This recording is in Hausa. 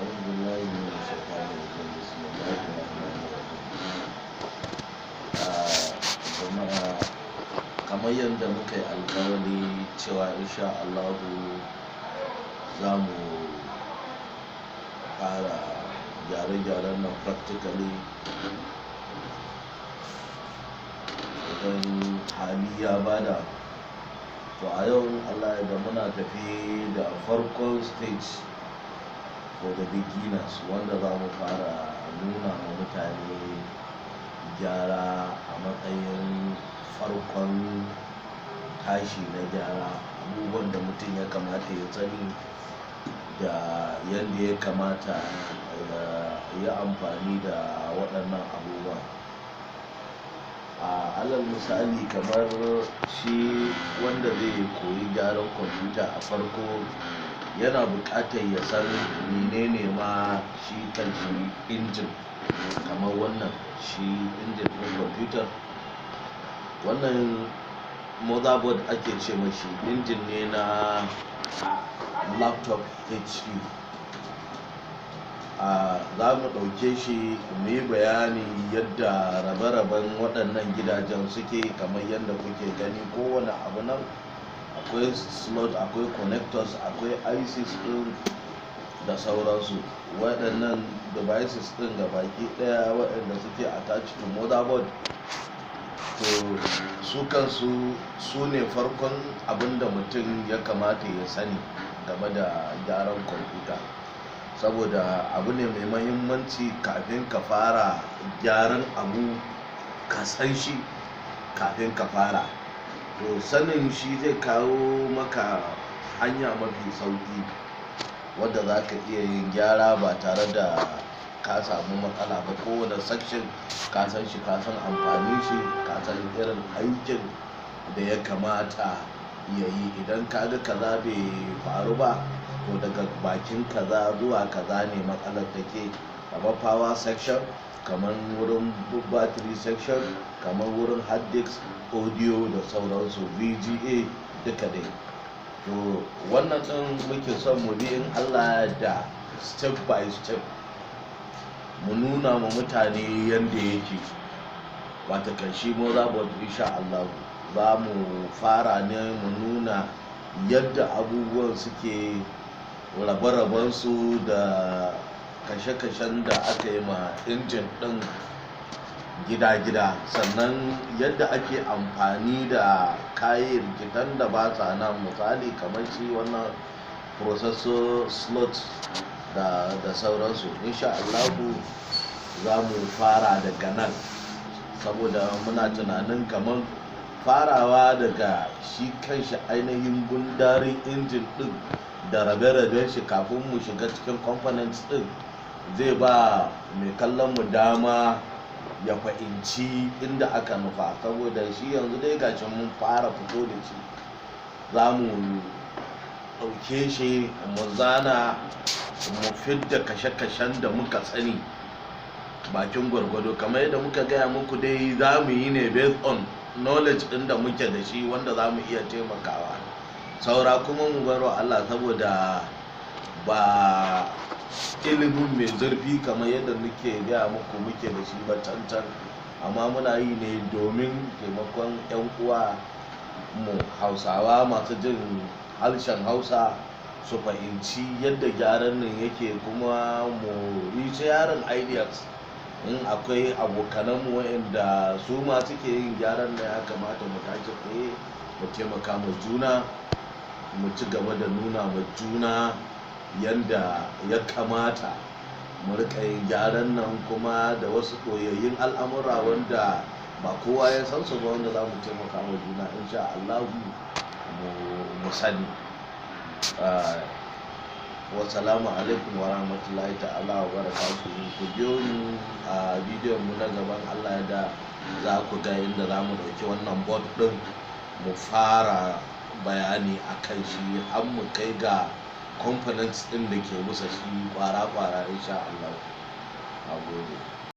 أعوذ بالله من الشيطان الرجيم بسم الله الرحمن الرحيم. Jama'a, kamar yadda muka yi alƙawari cewa insha Allahu za mu fara gyare-gyaren nan practically idan hali ya bada. To a yau Allah ya da muna tafi da farkon stage for the beginners wanda za mu fara nuna wa mutane gyara a matsayin farkon tashi na gyara, abubuwan da mutum ya kamata ya sani da yadda ya kamata ya yi amfani da waɗannan abubuwan. Alal misali, kamar shi wanda zai koyi gyaran kwamfuta a farko yana buƙatar ya san menene ma shi kanshi injin. Kamar wannan shi injin ɗin kwamfutar, wannan motherboard ake ce mashi, injin ne na laptop HP. Za mu ɗauke shi mu yi bayani yadda rabe-raben waɗannan gidajen suke. Kamar yadda kuke gani, kowane abu nan akwai slot, akwai connectors, akwai ICs ɗin da sauransu. Waɗannan devices ɗin gabaki ɗaya waɗanda suke attached to motherboard, to su kansu su ne farkon abin da mutum ya kamata ya sani game da gyaran kwamfuta, saboda abu ne mai mahimmanci. Kafin ka fara gyaran abu ka san shi kafin ka fara. To sanin shi zai kawo maka hanya mafi sauƙi wadda za ka iya yin gyara ba tare da ka samu matsala ba. Kowane section ka san shi, ka san amfanin shi, ka san irin aikin da ya kamata ya yi. Idan ka ga kaza bai faru ba, to daga bakin kaza zuwa kaza ne matsalar take. Kamar power section, kamar wurin battery section, kamar wurin hard disk, audio da sauransu, VGA duka dai. To wannan ɗin muke son mu bi in Allah da step by step, mu nuna ma mutane yadda yake. Wata kan shi motherboard insha Allah za mu fara ne mu nuna yadda abubuwan suke, rabe-rabensu da kashe-kashen da aka yi ma injin ɗin gida-gida, sannan yadda ake amfani da kayayyakin da ba sa nan. Misali kamar shi wannan processor slot da sauransu. Insha Allahu za mu fara daga nan, saboda muna tunanin kamar farawa daga shi kanshi ainihin gundarin injin ɗin da rabe-raben shi kafin mu shiga cikin components ɗin zai ba mai kallon mu dama ya fahimci inda aka nufa. Saboda shi yanzu dai gashi mun fara fito da shi, za mu ɗauke shi mu zana, mu fidda kashe-kashen da muka sani bakin gwargwado. Kamar yadda muka gaya muku dai, za mu yi ne based on knowledge ɗin da muke da shi wanda za mu iya taimakawa. Saura kuma mu baro Allah, saboda ba ilimin mai zurfi kamar yadda muke gaya muku muke da shi ba cancan, amma muna yi ne domin taimakon 'yan uwa mu Hausawa masu jin harshen Hausa su fahimci yadda gyaran nan yake, kuma mu yi sharing ideas. In akwai abokananmu waɗanda su ma suke yin gyaran nan, ya kamata mu tashi tsaye mu taimaka ma juna, mu ci gaba da nuna ma juna yadda ya kamata mu riƙa yin gyaran nan, kuma da wasu koyayyun al'amura wanda ba kowa ya san su ba, wanda za mu taimaka ma juna insha Allah mu sani. Wassalamu alaikum wa rahmatullahi ta'ala wa barakatuhu. Ku biyo mu a bidiyon mu na gaban Allah ya da, za ku ga inda za mu ɗauki wannan board ɗin mu fara bayani a kan shi, har mu kai ga components ɗin da ke musa shi kwara-kwara insha Allah. A gode.